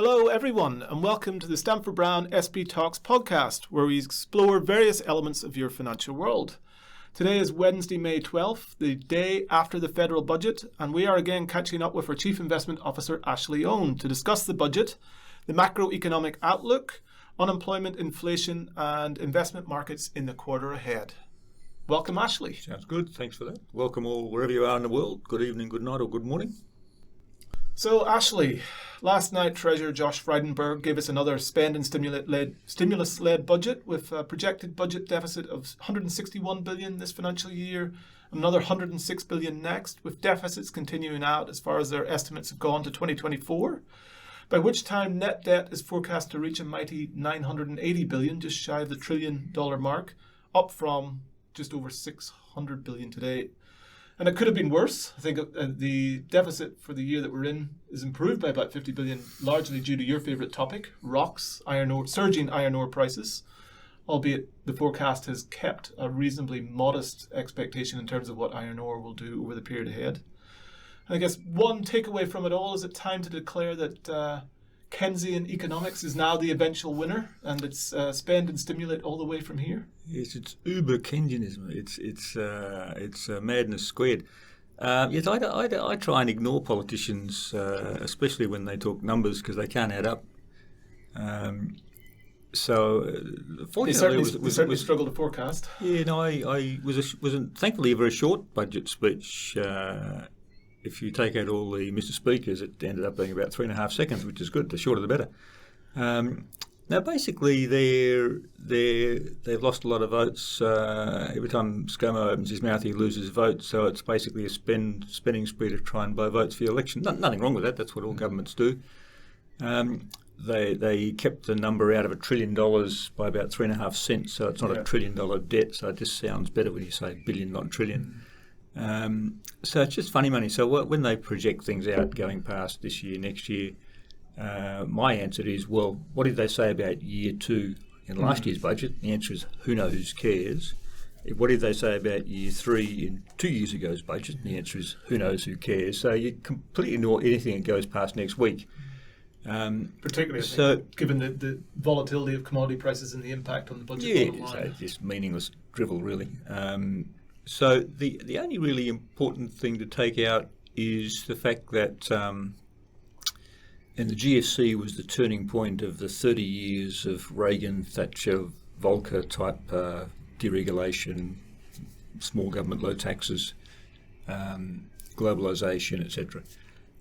Hello everyone and welcome to the Stanford Brown SB Talks podcast, where we explore various elements of your financial world. Today is Wednesday, May 12th, the day after the federal budget, and we are again catching up with our Chief Investment Officer Ashley Owen to discuss the budget, the macroeconomic outlook, unemployment, inflation and investment markets in the quarter ahead. Welcome, Ashley. Sounds good. Thanks for that. Welcome all wherever you are in the world. Good evening, good night or good morning. So, Ashley, last night Treasurer Josh Frydenberg gave us another spend and stimulus-led budget with a projected budget deficit of $161 billion this financial year, another $106 billion next, with deficits continuing out as far as their estimates have gone to 2024, by which time net debt is forecast to reach a mighty $980 billion, just shy of the $1 trillion mark, up from just over $600 billion today. And it could have been worse. I think the deficit for the year that we're in is improved by about $50 billion, largely due to your favourite topic, rocks, iron ore, surging iron ore prices, albeit the forecast has kept a reasonably modest expectation in terms of what iron ore will do over the period ahead. And I guess one takeaway from it all is it time to declare that Keynesian economics is now the eventual winner, and it's spend and stimulate all the way from here. Yes, it's uber Keynesianism. It's madness squared. Yes, I try and ignore politicians, especially when they talk numbers, because they can't add up. Fortunately, they certainly struggle to forecast. Yeah, no, I was thankfully a very short budget speech. If you take out all the Mr. Speakers, it ended up being about 3.5 seconds, which is good. The shorter, the better. Now, basically, they've lost a lot of votes. Every time ScoMo opens his mouth, he loses votes. So it's basically a spending spree to try and blow votes for the election. Nothing wrong with that. That's what all governments do. They kept the number out of $1 trillion by about 3.5 cents. So it's not $1 trillion debt. So it just sounds better when you say billion, not trillion. So it's just funny money. So when they project things out going past this year, next year, my answer is, well, what did they say about year 2 in last year's budget? The answer is, who knows, who cares? What did they say about year 3 in 2 years ago's budget? The answer is, who knows, who cares? So you completely ignore anything that goes past next week. Particularly, I think, given the volatility of commodity prices and the impact on the budget. Yeah, so it's just meaningless drivel, really. So the only really important thing to take out is the fact that and the GFC was the turning point of the 30 years of Reagan, Thatcher, Volcker type deregulation, small government, low taxes, globalisation, etc.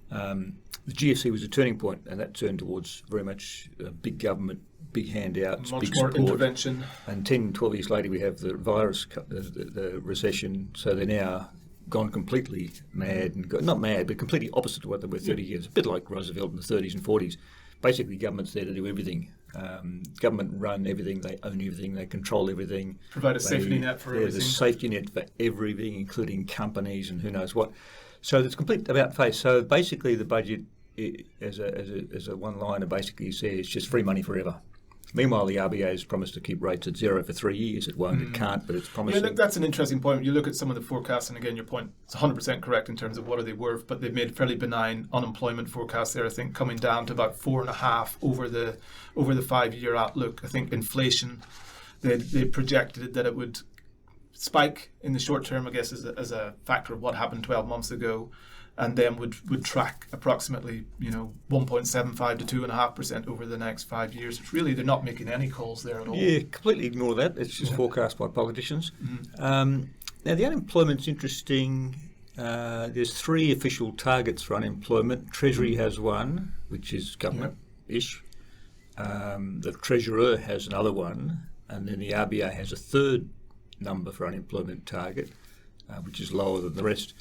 The GFC was a turning point, and that turned towards very much big government, big handouts, much big more support. Intervention. And 10, 12 years later, we have the virus, the recession. So they're now gone completely mad, and not mad, but completely opposite to what they were 30 years. A bit like Roosevelt in the 30s and 40s. Basically, government's there to do everything. Government run everything, they own everything, they control everything. Provide a safety net for everything. There's a safety net for everything, including companies and who knows what. So it's complete about face. So basically, the budget, as a one-liner, basically says just free money forever. Meanwhile, the RBA has promised to keep rates at 0 for 3 years. It won't, it can't, but it's promising. Yeah, that's an interesting point. You look at some of the forecasts, and again, your point is 100% correct in terms of what are they worth, but they've made fairly benign unemployment forecasts there, I think, coming down to about 4.5 over the 5-year outlook. I think inflation, they projected that it would spike in the short term, I guess, as a factor of what happened 12 months ago, and then would track approximately 1.75 to 2.5% over the next 5 years. It's really, they're not making any calls there at all. Yeah, completely ignore that. It's just forecast by politicians. Now, the unemployment's interesting. There's 3 official targets for unemployment. Treasury has one, which is government-ish. The Treasurer has another one, and then the RBA has a third number for unemployment target, which is lower than the rest.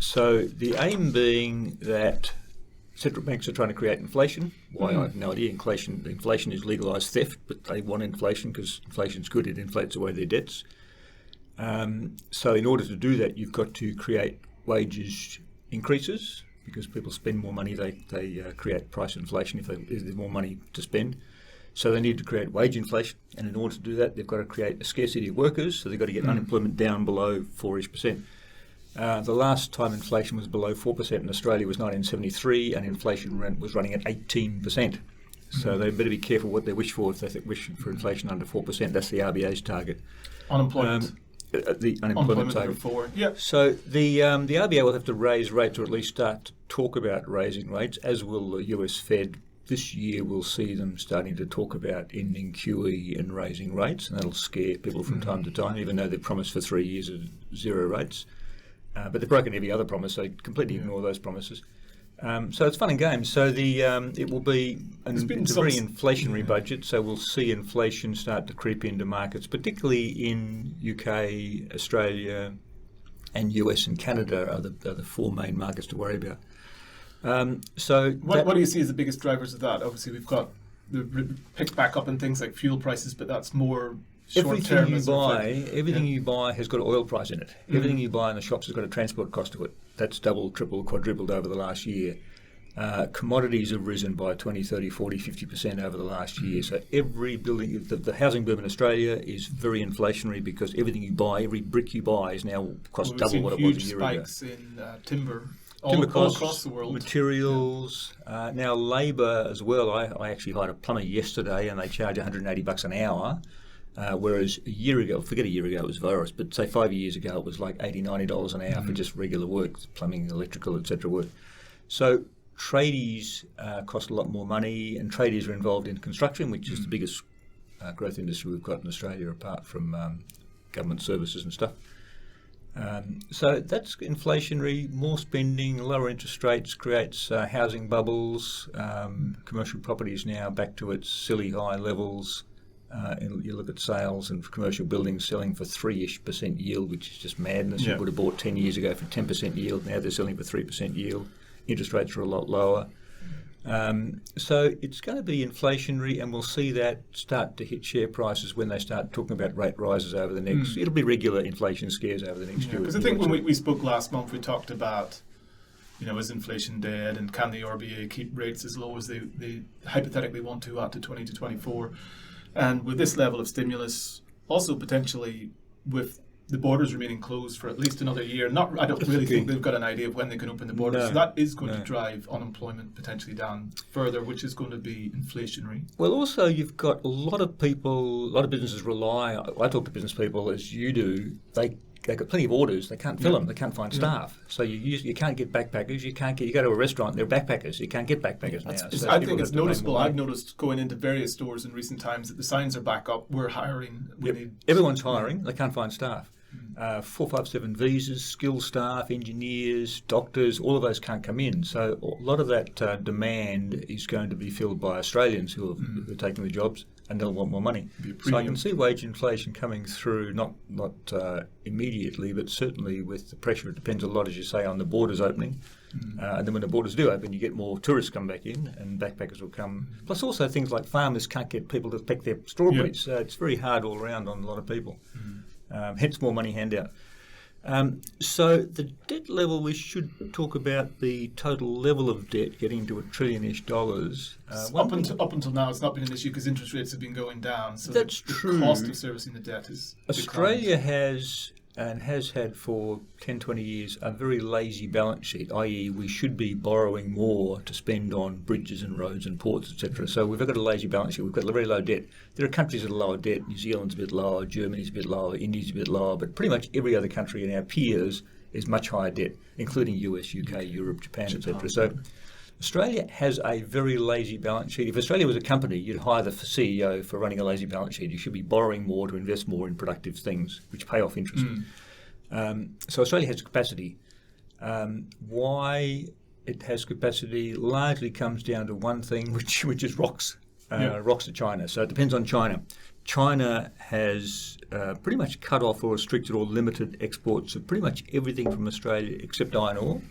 So the aim being that central banks are trying to create inflation. Why, I have no idea. Inflation is legalised theft, but they want inflation because inflation's good. It inflates away their debts. So in order to do that, you've got to create wages increases because people spend more money. They create price inflation if there's more money to spend. So they need to create wage inflation, and in order to do that, they've got to create a scarcity of workers. So they've got to get unemployment down below 4-ish%. The last time inflation was below 4% in Australia was 1973, and inflation was running at 18%. So they better be careful what they wish for if they wish for inflation under 4%. That's the RBA's target. Unemployment. The unemployment target. Yeah. So the RBA will have to raise rates, or at least start to talk about raising rates, as will the US Fed. This year we'll see them starting to talk about ending QE and raising rates, and that'll scare people from time to time, even though they've promised for 3 years of zero rates. But they've broken every other promise, so completely ignore those promises. So it's fun and games. So it will be it's a very inflationary budget, so we'll see inflation start to creep into markets, particularly in UK, Australia, and US and Canada are the four main markets to worry about. What do you see as the biggest drivers of that? Obviously, we've got the pick back up in things like fuel prices, but that's more short term. Everything you buy has got an oil price in it. Everything you buy in the shops has got a transport cost to it. That's doubled, tripled, quadrupled over the last year. Commodities have risen by 20, 30, 40, 50% over the last year. So every building, the housing boom in Australia is very inflationary because everything you buy, every brick you buy is now cost double what it was a year ago. Huge spikes in timber. All across the world. Materials, now labour as well. I actually hired a plumber yesterday and they charge $180 an hour, whereas a year ago, forget a year ago, it was virus, but say 5 years ago it was like $80, $90 an hour for just regular work, plumbing, electrical, etc. work. So tradies cost a lot more money, and tradies are involved in construction, which is the biggest growth industry we've got in Australia apart from government services and stuff. So that's inflationary. More spending, lower interest rates creates housing bubbles. Commercial property is now back to its silly high levels. You look at sales and commercial buildings selling for 3-ish% yield, which is just madness. You would have bought 10 years ago for 10% yield. Now they're selling for 3% yield. Interest rates are a lot lower. So it's going to be inflationary, and we'll see that start to hit share prices when they start talking about rate rises over the next. It'll be regular inflation scares over the next year. Because I think when we spoke last month, we talked about, is inflation dead, and can the RBA keep rates as low as they hypothetically want to out to 20 to 24? And with this level of stimulus, also potentially with the borders remaining closed for at least another year. I don't really think they've got an idea of when they can open the borders. So that is going to drive unemployment potentially down further, which is going to be inflationary. Well, also you've got a lot of businesses rely. I talk to business people as you do. They've got plenty of orders. They can't fill them. They can't find staff. So you can't get backpackers. You go to a restaurant. They're backpackers. You can't get backpackers now. So I think it's noticeable. I've noticed going into various stores in recent times that the signs are back up. We're hiring. Everyone's hiring. They can't find staff. 457 visas, skilled staff, engineers, doctors, all of those can't come in. So a lot of that demand is going to be filled by Australians who are taking the jobs, and they'll want more money. So I can see wage inflation coming through, not immediately, but certainly with the pressure. It depends a lot, as you say, on the borders opening. And then when the borders do open, you get more tourists come back in, and backpackers will come. Plus also things like farmers can't get people to pick their strawberries. So it's very hard all around on a lot of people. Hence more money handout. So the debt level, we should talk about the total level of debt getting to $1 trillion-ish. Up until now, it's not been an issue because interest rates have been going down. So that's true. The cost of servicing the debt is Australia has had for 10, 20 years a very lazy balance sheet, i.e. we should be borrowing more to spend on bridges and roads and ports, etc. So we've got a lazy balance sheet. We've got a very low debt. There are countries that are lower debt. New Zealand's a bit lower, Germany's a bit lower, India's a bit lower, but pretty much every other country in our peers is much higher debt, including US, UK, Europe, Japan, etc. So Australia has a very lazy balance sheet. If Australia was a company, you'd hire the CEO for running a lazy balance sheet. You should be borrowing more to invest more in productive things, which pay off interest. So Australia has capacity. Why it has capacity largely comes down to one thing, which is rocks. Rocks to China. So it depends on China. China has pretty much cut off or restricted or limited exports of pretty much everything from Australia except iron ore.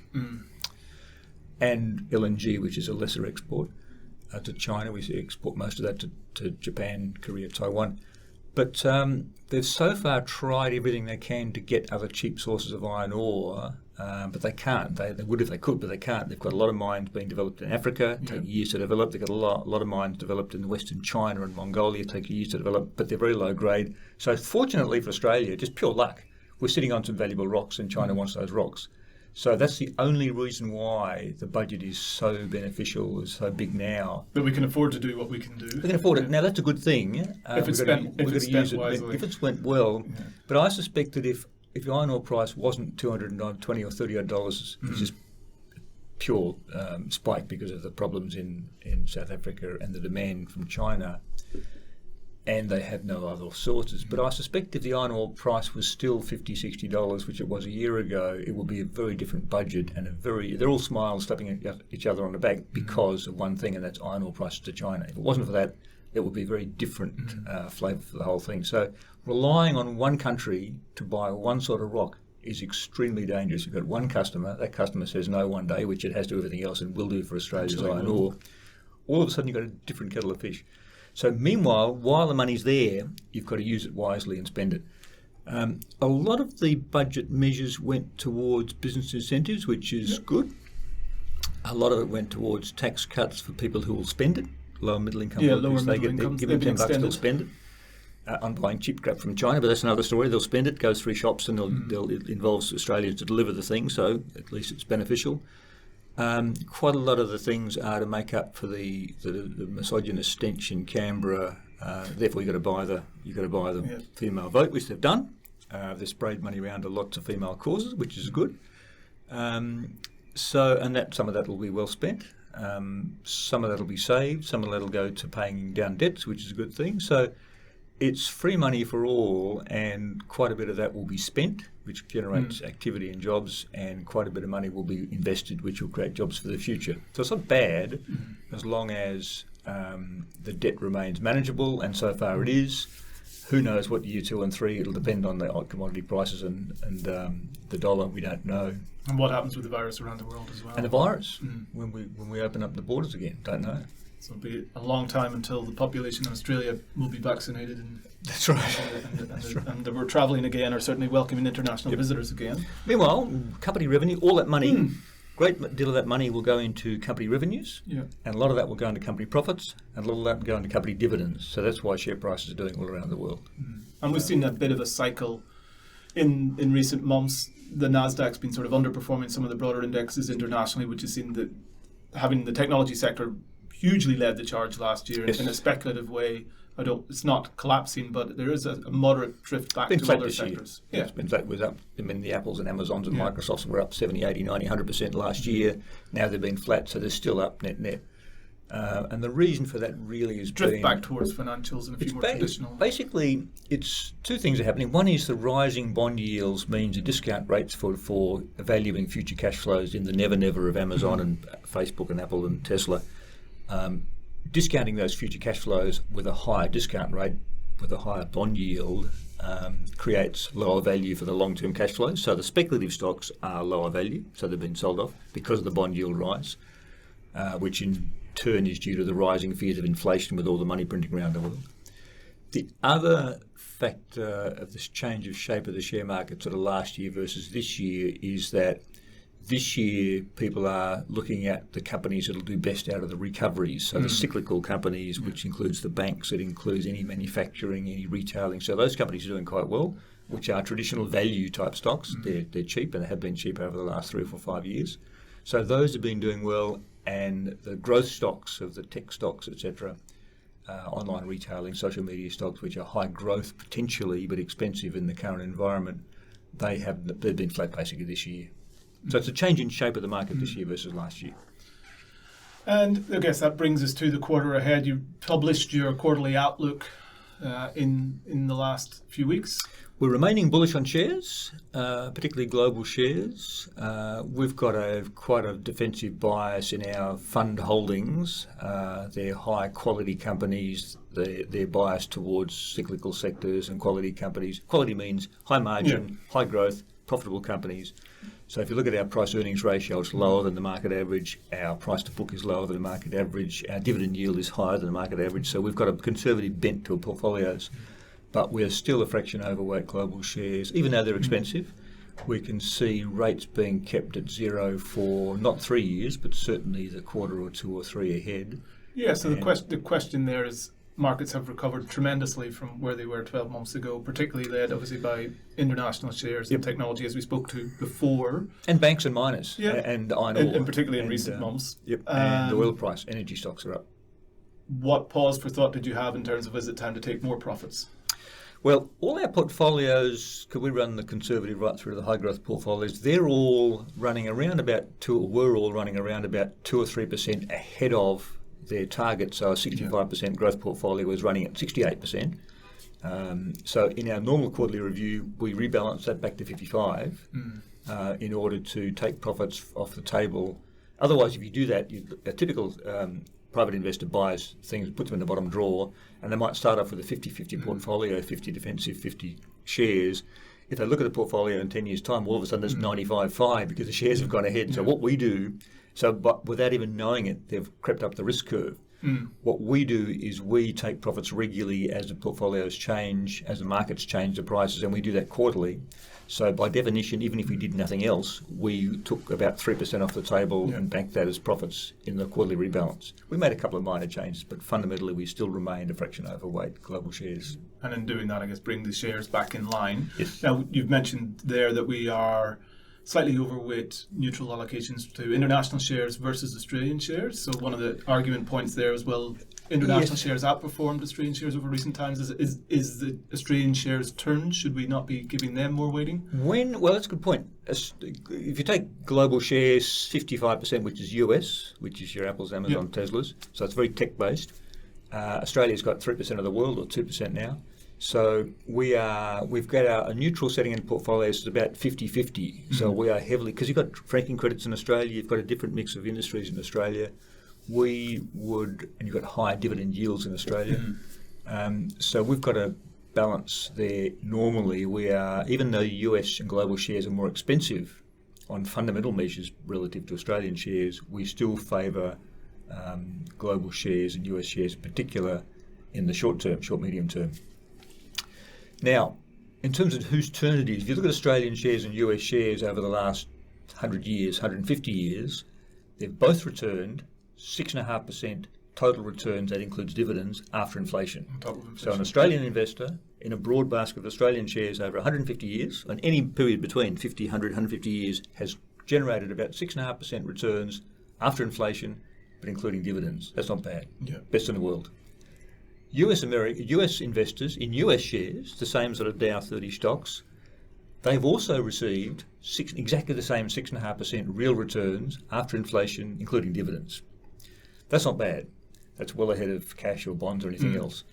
And LNG, which is a lesser export to China. We export most of that to Japan, Korea, Taiwan. But they've so far tried everything they can to get other cheap sources of iron ore, but they can't. They would if they could, but they can't. They've got a lot of mines being developed in Africa, take years to develop. They've got a lot of mines developed in Western China and Mongolia, take years to develop, but they're very low grade. So fortunately for Australia, just pure luck, we're sitting on some valuable rocks and China wants those rocks. So that's the only reason why the budget is so beneficial, is so big now. But we can afford to do what we can do. We can afford it. Now, that's a good thing. If it's spent wisely. If it's went well. Yeah. But I suspect that if the iron ore price wasn't $220 or $30, it's just pure spike because of the problems in South Africa and the demand from China, and they have no other sources. But I suspect if the iron ore price was still $50, $60, which it was a year ago, it would be a very different budget and they're all smiles, slapping each other on the back because of one thing, and that's iron ore prices to China. If it wasn't for that, it would be a very different flavour for the whole thing. So relying on one country to buy one sort of rock is extremely dangerous. You've got one customer, that customer says no one day, which it has to do everything else and will do for Australia's iron ore. All of a sudden you've got a different kettle of fish. So meanwhile, while the money's there, you've got to use it wisely and spend it. A lot of the budget measures went towards business incentives, which is good. A lot of it went towards tax cuts for people who will spend it. Lower middle income workers, they give them $10 to spend it on buying cheap crap from China, but that's another story. They'll spend it, goes 3 shops, and it involves Australians to deliver the thing, so at least it's beneficial. Quite a lot of the things are to make up for the misogynist stench in Canberra. Therefore, you've got to buy the female vote, which they've done. They've sprayed money around to lots of female causes, which is good. Some of that will be well spent. Some of that will be saved. Some of that will go to paying down debts, which is a good thing. So it's free money for all, and quite a bit of that will be spent, which generates activity and jobs, and quite a bit of money will be invested, which will create jobs for the future. So it's not bad as long as the debt remains manageable, and so far it is. Who knows what year 2 and 3, it'll depend on the commodity prices and the dollar, we don't know. And what happens with the virus around the world as well. And the virus, when we open up the borders again, don't know. So it'll be a long time until the population in Australia will be vaccinated. And that's right. And we're travelling again, or certainly welcoming international visitors again. Meanwhile, company revenue, all that money, great deal of that money will go into company revenues, and a lot of that will go into company profits, and a lot of that will go into company dividends. So that's why share prices are doing all around the world. And we've seen a bit of a cycle in recent months. The Nasdaq's been sort of underperforming some of the broader indexes internationally, which has seen that having the technology sector hugely led the charge last year in a speculative way. It's not collapsing, but there is a moderate drift back to other sectors. Yeah, it's been flat. Was up. I mean, the Apples and Amazons and Microsofts were up 70, 80, 90, 100% last year. Now they've been flat, so they're still up net. And the reason for that really is drift back towards financials and a few more traditional. Basically, it's two things are happening. One is the rising bond yields means the discount rates for valuing future cash flows in the never of Amazon and Facebook and Apple and Tesla. Discounting those future cash flows with a higher discount rate, with a higher bond yield, creates lower value for the long-term cash flows. So the speculative stocks are lower value, so they've been sold off because of the bond yield rise, which in turn is due to the rising fears of inflation with all the money printing around the world. The other factor of this change of shape of the share market sort of last year versus this year is that this year, people are looking at the companies that will do best out of the recoveries. So the cyclical companies, which includes the banks, it includes any manufacturing, any retailing. So those companies are doing quite well, which are traditional value type stocks. They're cheap, and they have been cheap over the last 3 or 4, 5 years. So those have been doing well, and the growth stocks of the tech stocks, etc., online retailing, social media stocks, which are high growth potentially but expensive in the current environment, they've been flat basically this year. So it's a change in shape of the market this year versus last year. And I guess that brings us to the quarter ahead. You published your quarterly outlook in the last few weeks. We're remaining bullish on shares, particularly global shares. We've got quite a defensive bias in our fund holdings. They're high quality companies. They're biased towards cyclical sectors and quality companies. Quality means high margin, high growth, profitable companies. So if you look at our price-earnings ratio, it's lower than the market average. Our price-to-book is lower than the market average. Our dividend yield is higher than the market average. So we've got a conservative bent to our portfolios. But we're still a fraction overweight global shares. Even though they're expensive, we can see rates being kept at zero for not 3 years, but certainly the quarter or 2 or 3 ahead. Yeah, so the question there is, markets have recovered tremendously from where they were 12 months ago, particularly led obviously by international shares and technology, as we spoke to before. And banks and miners, and iron ore. And particularly in recent months. And the oil price, energy stocks are up. What pause for thought did you have in terms of, is it time to take more profits? Well, all our portfolios, could we run the conservative right through to the high growth portfolios, they're all running around about 2 or 3% ahead of their target. So a 65% growth portfolio was running at 68%. So in our normal quarterly review, we rebalance that back to 55 in order to take profits off the table. Otherwise, if you do that, a typical private investor buys things, puts them in the bottom drawer, and they might start off with a 50-50 portfolio, 50 defensive, 50 shares. If they look at the portfolio in 10 years' time, all of a sudden it's 95-5 because the shares have gone ahead. So what we do, but without even knowing it, they've crept up the risk curve. What we do is we take profits regularly as the portfolios change, as the markets change the prices, and we do that quarterly. So by definition, even if we did nothing else, we took about 3% off the table and banked that as profits in the quarterly rebalance. We made a couple of minor changes, but fundamentally we still remained a fraction overweight global shares. And in doing that, I guess, bring the shares back in line. Yes. Now, you've mentioned there that we are slightly overweight neutral allocations to international shares versus Australian shares. So one of the argument points there as well, international shares outperformed Australian shares over recent times. Is the Australian shares turned? Should we not be giving them more weighting? Well, that's a good point. If you take global shares, 55%, which is US, which is your Apples, Amazon, Teslas, so it's very tech-based. Australia's got 3% of the world, or 2% now. So we've got a neutral setting in portfolios is about 50-50. So we are heavily, because you've got franking credits in Australia, you've got a different mix of industries in Australia. And you've got higher dividend yields in Australia. So we've got a balance there. Normally, we are, even though US and global shares are more expensive on fundamental measures relative to Australian shares, we still favour global shares and US shares in particular in the short medium term. Now, in terms of whose turn it is, if you look at Australian shares and US shares over the last 100 years, 150 years, they've both returned 6.5% total returns, that includes dividends, after inflation. So an Australian investor in a broad basket of Australian shares over 150 years, on any period between 50, 100, 150 years, has generated about 6.5% returns after inflation, but including dividends. That's not bad. Best in the world. US investors in US shares, the same sort of Dow 30 stocks, they've also received exactly the same 6.5% real returns after inflation, including dividends. That's not bad. That's well ahead of cash or bonds or anything else.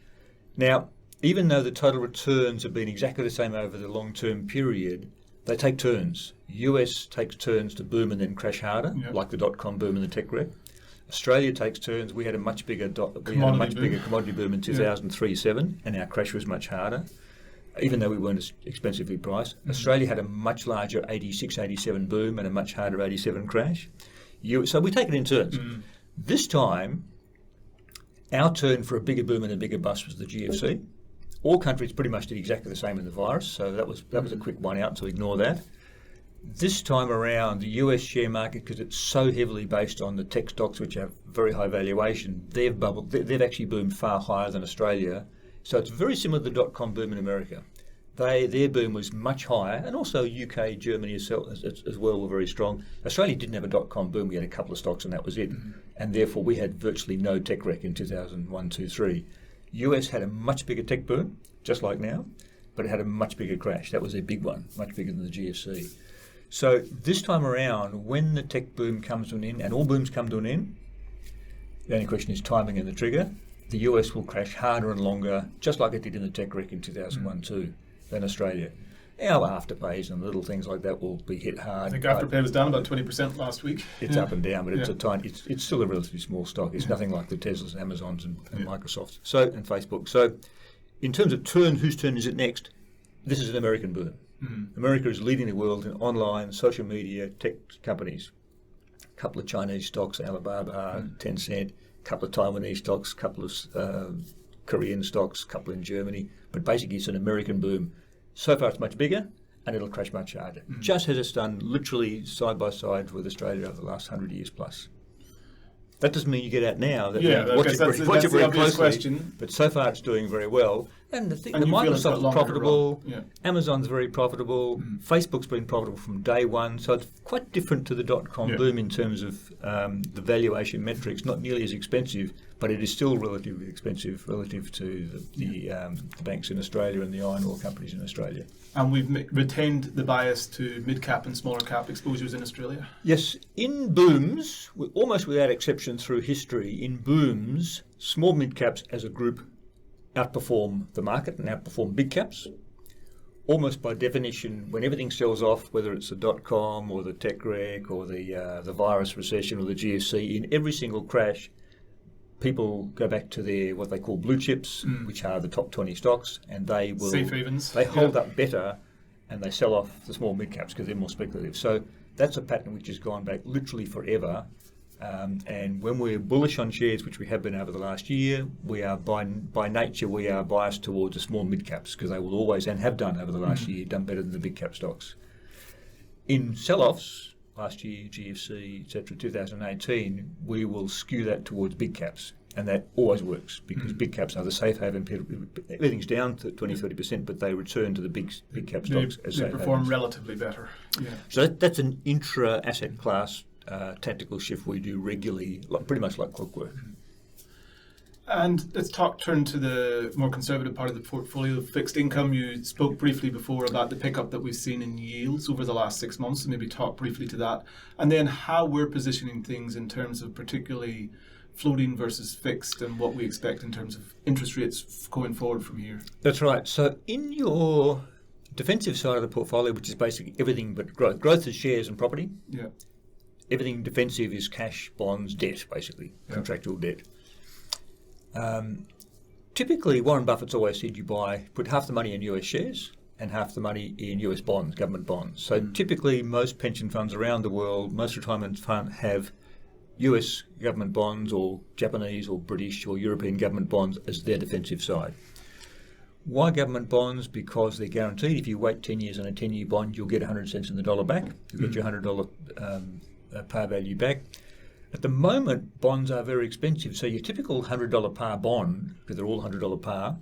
Now, even though the total returns have been exactly the same over the long-term period, they take turns. US takes turns to boom and then crash harder, like the dot-com boom and the tech wreck. Australia takes turns. We had a much bigger commodity boom in 2003-07, and our crash was much harder, even though we weren't as expensively priced. Australia had a much larger 86-87 boom and a much harder 87 crash. So we take it in turns. This time, our turn for a bigger boom and a bigger bust was the GFC. All countries pretty much did exactly the same in the virus, so that was a quick one out, so ignore that. This time around, the US share market, because it's so heavily based on the tech stocks, which have very high valuation, they've bubbled. They've actually boomed far higher than Australia. So it's very similar to the dot-com boom in America. Their boom was much higher, and also UK, Germany as well were very strong. Australia didn't have a dot-com boom. We had a couple of stocks, and that was it. And therefore, we had virtually no tech wreck in 2001, 2, 3. US had a much bigger tech boom, just like now, but it had a much bigger crash. That was a big one, much bigger than the GFC. So this time around, when the tech boom comes to an end, and all booms come to an end, the only question is timing and the trigger. The US will crash harder and longer, just like it did in the tech wreck in 2001-2, than Australia. Our afterpays and little things like that will be hit hard. I think afterpay was down about 20% last week. It's up and down, but it's still a relatively small stock. It's nothing like the Teslas and Amazons and Microsofts and Facebook. So in terms of whose turn is it next? This is an American boom. America is leading the world in online, social media, tech companies. A couple of Chinese stocks, Alibaba, Tencent, a couple of Taiwanese stocks, a couple of Korean stocks, a couple in Germany. But basically it's an American boom. So far it's much bigger and it'll crash much harder. Just as it's done literally side by side with Australia over the last 100 years plus. That doesn't mean you get out now. That Yeah, I watch guess it that's very the obvious closely. question. But so far, it's doing very well. And the And you feel it's got Microsoft's longer to profitable. run. Yeah. Amazon's very profitable. Facebook's been profitable from day one. So it's quite different to the dot-com boom in terms of the valuation metrics. Not nearly as expensive, but it is still relatively expensive relative to the banks in Australia and the iron ore companies in Australia. And we've retained the bias to mid-cap and smaller cap exposures in Australia. Yes, in booms, almost without exception through history, in booms, small mid-caps as a group outperform the market and outperform big caps. Almost by definition, when everything sells off, whether it's the dot-com or the tech wreck or the virus recession or the GFC, in every single crash, people go back to their what they call blue chips, which are the top 20 stocks, and they will Safe havens. They hold up better, and they sell off the small mid caps because they're more speculative. So that's a pattern which has gone back literally forever. And when we're bullish on shares, which we have been over the last year, we are by nature we are biased towards the small mid caps because they will always and have done over the last year done better than the big cap stocks. In sell-offs. Last year, GFC, etc., 2018, we will skew that towards big caps. And that always works because big caps are the safe haven. Everything's down to 20-30%, but they return to the big cap stocks as safe havens. They perform relatively better. Yeah. So that's an intra-asset class tactical shift we do regularly, pretty much like clockwork. And let's turn to the more conservative part of the portfolio, fixed income. You spoke briefly before about the pickup that we've seen in yields over the last 6 months, so maybe talk briefly to that. And then how we're positioning things in terms of particularly floating versus fixed and what we expect in terms of interest rates going forward from here. That's right. So in your defensive side of the portfolio, which is basically everything but growth. Growth is shares and property. Yeah. Everything defensive is cash, bonds, debt, basically, contractual debt. Typically, Warren Buffett's always said you put half the money in US shares and half the money in US bonds, government bonds. So typically, most pension funds around the world, most retirement funds have US government bonds or Japanese or British or European government bonds as their defensive side. Why government bonds? Because they're guaranteed. If you wait 10 years on a 10-year bond, you'll get 100 cents in the dollar back. You'll get your $100 par value back. At the moment, bonds are very expensive. So your typical $100 par bond, because they're all $100 par,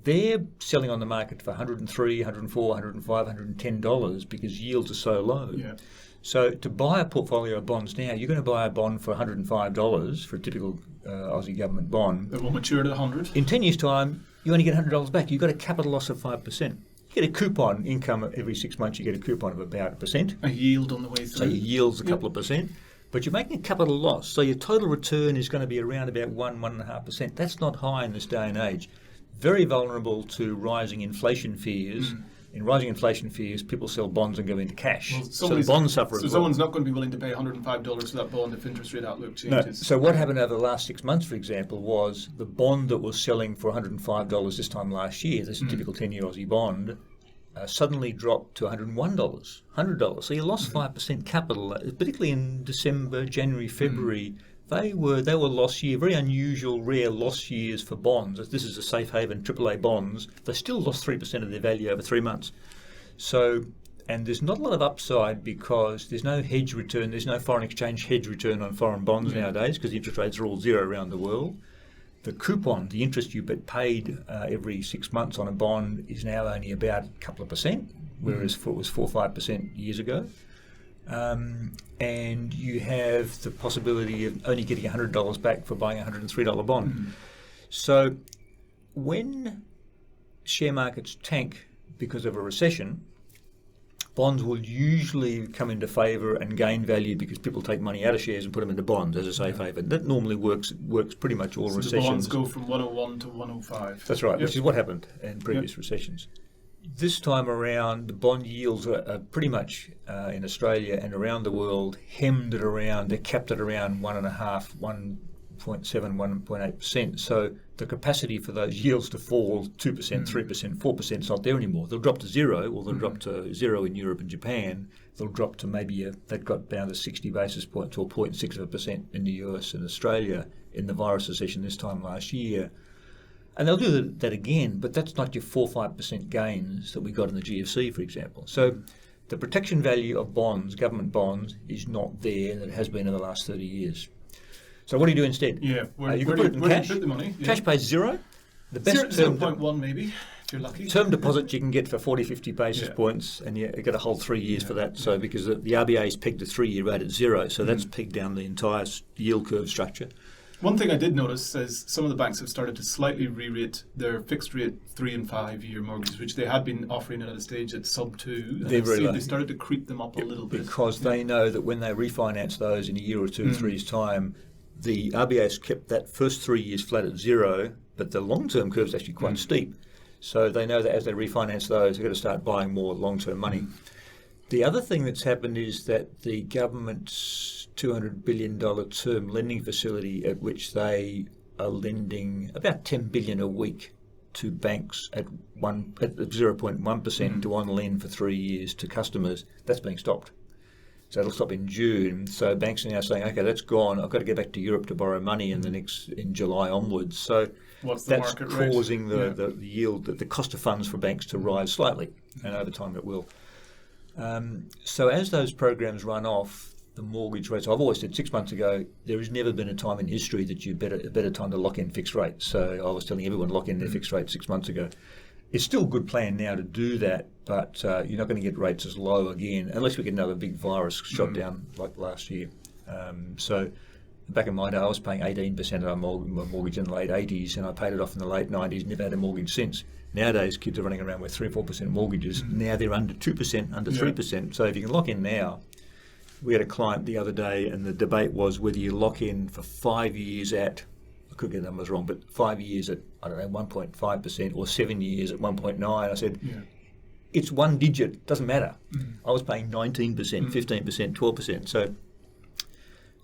they're selling on the market for $103, $104, $105, $110 because yields are so low. Yeah. So to buy a portfolio of bonds now, you're going to buy a bond for $105 for a typical Aussie government bond. That will mature at 100. In 10 years' time, you only get $100 back. You've got a capital loss of 5%. You get a coupon income every 6 months. You get a coupon of about 1%. A yield on the way through. So your yield's a couple of percent. But you're making a capital loss. So your total return is going to be around about 1.5%. That's not high in this day and age. Very vulnerable to rising inflation fears. In rising inflation fears, people sell bonds and go into cash. Well, so the bonds suffer as well. So someone's not going to be willing to pay $105 for that bond if interest rate outlook changes. No. So what happened over the last 6 months, for example, was the bond that was selling for $105 this time last year, this is a typical 10-year Aussie bond, suddenly dropped to $101, $100. So you lost 5% capital, particularly in December, January, February. They were loss year, very unusual, rare loss years for bonds. This is a safe haven, AAA bonds. They still lost 3% of their value over 3 months. So, and there's not a lot of upside because there's no hedge return, there's no foreign exchange hedge return on foreign bonds nowadays because the interest rates are all zero around the world. The coupon, the interest you paid every 6 months on a bond is now only about a couple of percent, whereas it was 4 or 5% years ago. And you have the possibility of only getting $100 back for buying a $103 bond. So when share markets tank because of a recession, bonds will usually come into favour and gain value because people take money out of shares and put them into bonds as a safe haven. That normally works pretty much all recessions. The bonds go from 101 to 105. That's right, which is what happened in previous recessions. This time around, the bond yields are pretty much in Australia and around the world hemmed at around, they're capped at around 1.5%, 1.7%, 1.8%. So the capacity for those yields to fall 2%, 3%, 4% is not there anymore. They'll drop to zero, or they'll drop to zero in Europe and Japan. They'll drop to maybe that got down to 60 basis points or 0.6% in the US and Australia in the virus recession this time last year. And they'll do that again, but that's not your 4 or 5% gains that we got in the GFC, for example. So the protection value of bonds, government bonds, is not there that it has been in the last 30 years. So what do you do instead? Yeah, You can put it in where do cash. you put the money? Yeah. Cash pays zero. The best term 0.1 maybe, if you're lucky. term deposit you can get for 40, 50 basis points, and you get a whole 3 years for that. So because the RBA is pegged a 3-year rate at zero, so that's pegged down the entire yield curve structure. One thing I did notice is some of the banks have started to slightly re-rate their fixed rate 3 and 5 year mortgages, which they had been offering at a stage at sub 2. They're very low. They started to creep them up a little bit. Because they know that when they refinance those in a year or two, 3 years' time, the RBA has kept that first 3 years flat at zero, but the long-term curve is actually quite steep. So they know that as they refinance those, they've got to start buying more long-term money. The other thing that's happened is that the government's $200 billion term lending facility, at which they are lending about $10 billion a week to banks at 0.1% to on-lend for 3 years to customers, that's being stopped. So it'll stop in June. So banks are now saying, okay, that's gone. I've got to get back to Europe to borrow money in July onwards. So what's the that's market rate? causing the yield, the cost of funds for banks to rise slightly, and over time it will. So as those programs run off, the mortgage rates, I've always said 6 months ago, there has never been a time in history that a better time to lock in fixed rates. So I was telling everyone lock in their fixed rate 6 months ago. It's still a good plan now to do that, but you're not going to get rates as low again unless we get another big virus shot down like last year. So back in my day, I was paying 18% of my mortgage in the late 80s, and I paid it off in the late 90s, never had a mortgage since. Nowadays, kids are running around with 3 or 4% mortgages. Now they're under 2%, under 3%. So if you can lock in now, we had a client the other day, and the debate was whether you lock in for 5 years at, I could get the numbers wrong, but 5 years at, 1.5% or 7 years at 1.9. I said, it's one digit, doesn't matter. I was paying 19%, 15%, 12%. So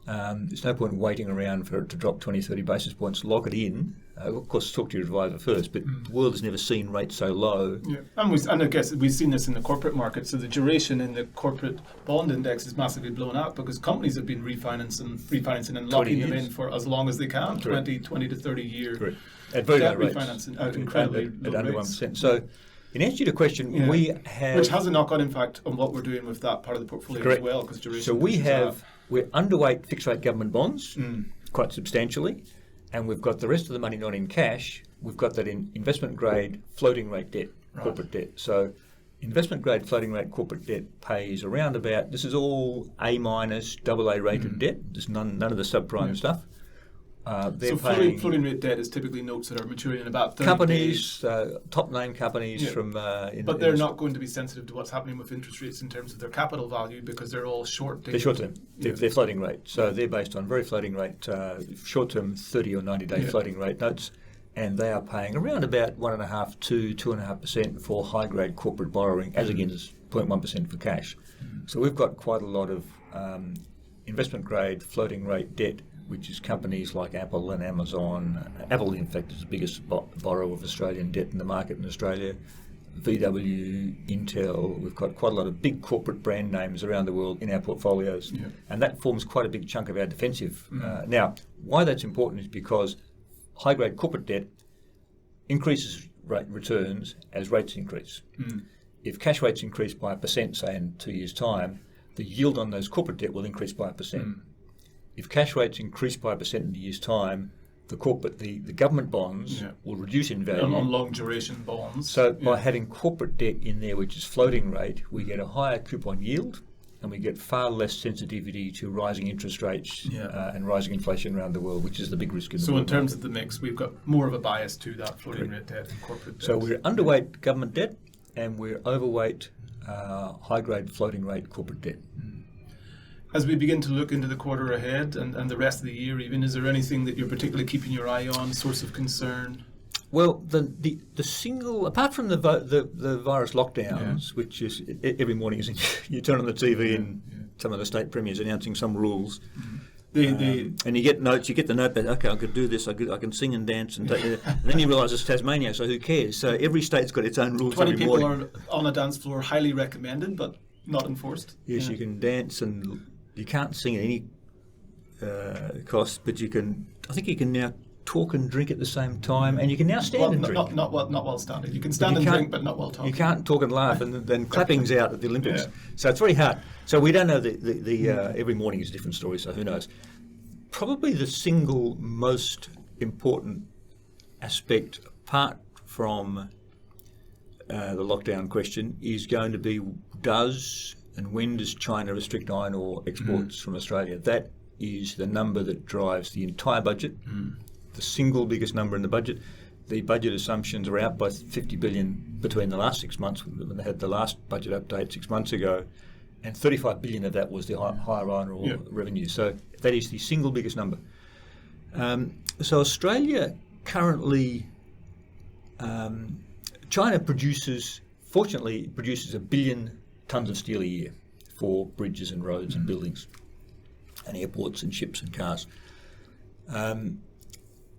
there's no point waiting around for it to drop 20, 30 basis points. Lock it in. Of course, talk to your advisor first, but the world has never seen rates so low. Yeah, and I guess we've seen this in the corporate market. So the duration in the corporate bond index is massively blown out because companies have been refinancing and locking them in for as long as they can, 20 to 30 year at very debt low rates. refinancing at incredibly at low under rates. 1%. So in answer to your question, we have... Which has a knock-on impact on what we're doing with that part of the portfolio as well, because duration... So we're underweight fixed-rate government bonds quite substantially, and we've got the rest of the money not in cash. We've got that in investment-grade floating-rate debt, corporate debt. So investment-grade floating-rate corporate debt pays around about... This is all A-minus, AA-rated debt. There's none of the subprime stuff. So floating rate debt is typically notes that are maturing in about 30 companies, days. Top name companies from... but they're not going to be sensitive to what's happening with interest rates in terms of their capital value because they're all short. They're short term. They're floating rate. So they're based on very floating rate, short term 30 or 90 day floating rate notes. And they are paying around about 1.5% to 2.5% for high grade corporate borrowing, as against 0.1% for cash. So we've got quite a lot of investment grade floating rate debt, which is companies like Apple and Amazon. Apple, in fact, is the biggest borrower of Australian debt in the market in Australia. VW, Intel, we've got quite a lot of big corporate brand names around the world in our portfolios. And that forms quite a big chunk of our defensive. Now, why that's important is because high-grade corporate debt increases returns as rates increase. If cash rates increase by 1%, say in 2 years' time, the yield on those corporate debt will increase by 1%. If cash rates increase by 1% in a year's time, the government bonds will reduce in value. On long duration bonds. So by having corporate debt in there, which is floating rate, we get a higher coupon yield, and we get far less sensitivity to rising interest rates and rising inflation around the world, which is the big risk in the world. So in terms of the mix, we've got more of a bias to that floating rate debt and corporate debt. So we're underweight government debt, and we're overweight high-grade floating rate corporate debt. As we begin to look into the quarter ahead and the rest of the year even, is there anything that you're particularly keeping your eye on, source of concern? Well, the single, apart from the virus lockdowns, which is every morning, you turn on the TV and some of the state premiers announcing some rules, and you get notes, you get the note that, okay, I could do this, I can sing and dance, and then you realise it's Tasmania, so who cares? So every state's got its own rules 20 every people morning. are on a dance floor, highly recommended, but not enforced. Yes, you can dance, and you can't sing at any cost, but you can, I think you can now talk and drink at the same time, and you can now stand and drink. Not while standing. You can stand and drink, but not while talking. You can't talk and laugh, and then clapping's out at the Olympics. So it's very hard. So we don't know the every morning is a different story, so who knows. probably the single most important aspect, apart from the lockdown question, is going to be does and when does China restrict iron ore exports from Australia? That is the number that drives the entire budget, the single biggest number in the budget. The budget assumptions are out by 50 billion between the last 6 months, when they had the last budget update 6 months ago, and 35 billion of that was the higher iron ore revenue. So that is the single biggest number. So Australia currently, China fortunately produces 1 billion tonnes of steel a year for bridges and roads and buildings and airports and ships and cars. And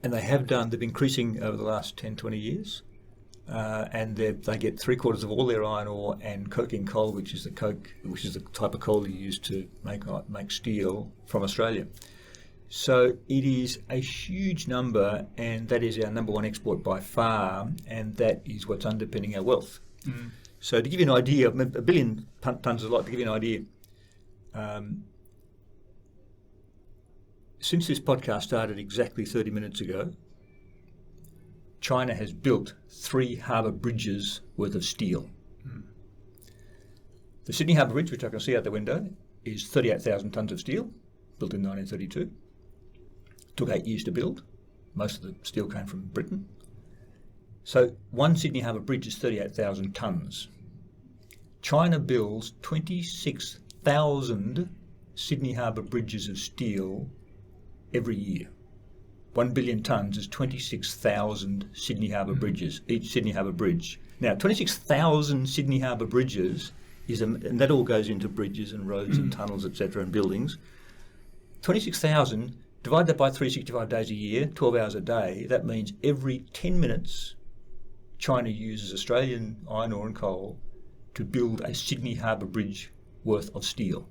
they've been increasing over the last 10, 20 years. And they get 3/4 of all their iron ore and coking coal, which is the type of coal you use to make steel, from Australia. So it is a huge number, and that is our number one export by far, and that is what's underpinning our wealth. So to give you an idea, 1 billion tonnes is a lot. To give you an idea, since this podcast started exactly 30 minutes ago, China has built 3 harbour bridges worth of steel. The Sydney Harbour Bridge, which I can see out the window, is 38,000 tonnes of steel, built in 1932. Took 8 years to build. Most of the steel came from Britain. So one Sydney Harbour Bridge is 38,000 tonnes. China builds 26,000 Sydney Harbour bridges of steel every year. 1 billion tonnes is 26,000 Sydney Harbour bridges, each Sydney Harbour bridge. Now, 26,000 Sydney Harbour bridges, and that all goes into bridges and roads and tunnels, etc., and buildings. 26,000, divide that by 365 days a year, 12 hours a day, that means every 10 minutes China uses Australian iron ore and coal to build a Sydney Harbour bridge worth of steel.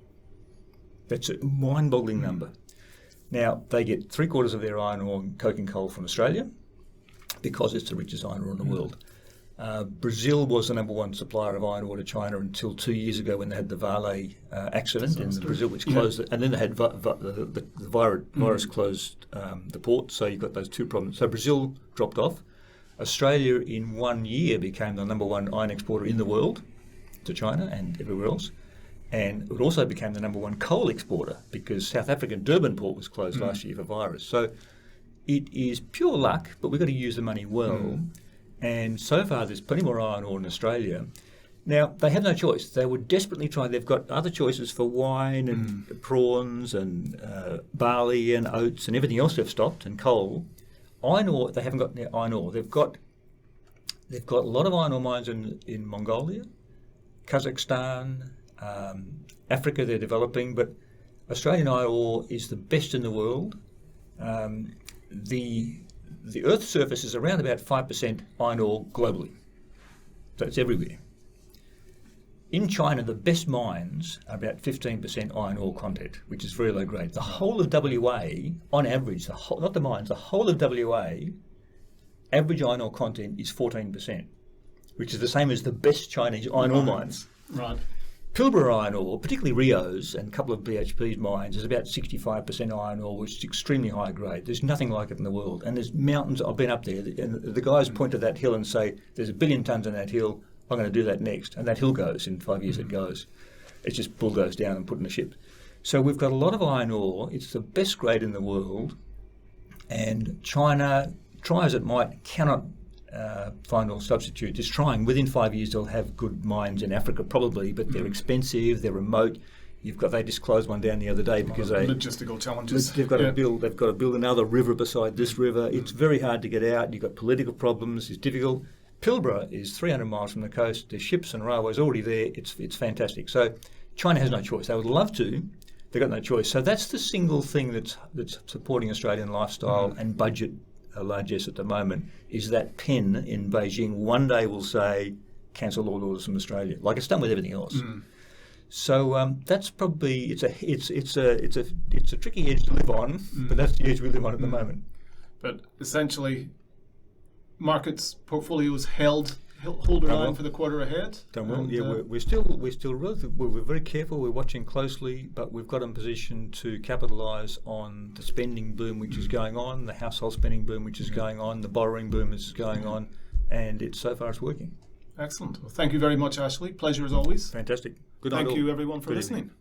That's a mind-boggling number. Now, they get 3/4 of their iron ore and coking coal from Australia because it's the richest iron ore in the world. Brazil was the number one supplier of iron ore to China until 2 years ago when they had the Vale accident in Brazil, which closed it. And then they had the virus closed the port, so you've got those two problems. So Brazil dropped off. Australia in 1 year became the number one iron exporter in the world to China and everywhere else. And it also became the number one coal exporter because South African Durban port was closed last year for virus. So it is pure luck, but we've got to use the money well. And so far there's plenty more iron ore in Australia. Now, they have no choice. They would desperately try. They've got other choices for wine and prawns and barley and oats and everything else they've stopped, and coal. Iron ore, they haven't got iron ore. They've got a lot of iron ore mines in Mongolia, Kazakhstan, Africa they're developing, but Australian iron ore is the best in the world. The Earth's surface is around about 5% iron ore globally, so it's everywhere. In China, the best mines are about 15% iron ore content, which is very low grade. The whole of WA, on average, the whole of WA, average iron ore content is 14%, which is the same as the best Chinese iron ore mines. Right. Pilbara iron ore, particularly Rio's and a couple of BHP's mines, is about 65% iron ore, which is extremely high grade. There's nothing like it in the world. And there's mountains. I've been up there, and the guys point to that hill and say, there's 1 billion tonnes on that hill. I'm going to do that next. And that hill goes. In 5 years it goes. It's just bulldozed down and put in a ship. So we've got a lot of iron ore. It's the best grade in the world. And China, try as it might, cannot find or substitute. It's trying. Within 5 years they'll have good mines in Africa probably, but they're expensive, they're remote. They just closed one down the other day because logistical challenges. They've got to build another river beside this river. It's very hard to get out. You've got political problems. It's difficult. Pilbara is 300 miles from the coast. There's ships and railways already there. It's fantastic. So China has no choice. They would love to. They've got no choice. So that's the single thing that's supporting Australian lifestyle and budget largesse at the moment, is that pen in Beijing one day will say cancel all orders from Australia, like it's done with everything else. So that's probably it's a tricky edge to live on, but that's the edge we live on at the moment. But essentially, markets portfolios held hold our line for the quarter ahead. Done well. Yeah, we're still we're very careful. We're watching closely, but we've got in position to capitalise on the spending boom which is going on, the household spending boom which is going on, the borrowing boom which is going on, and so far it's working. Excellent. Well, thank you very much, Ashley. Pleasure as always. Fantastic. Good night. Thank you, everyone, for listening. Evening.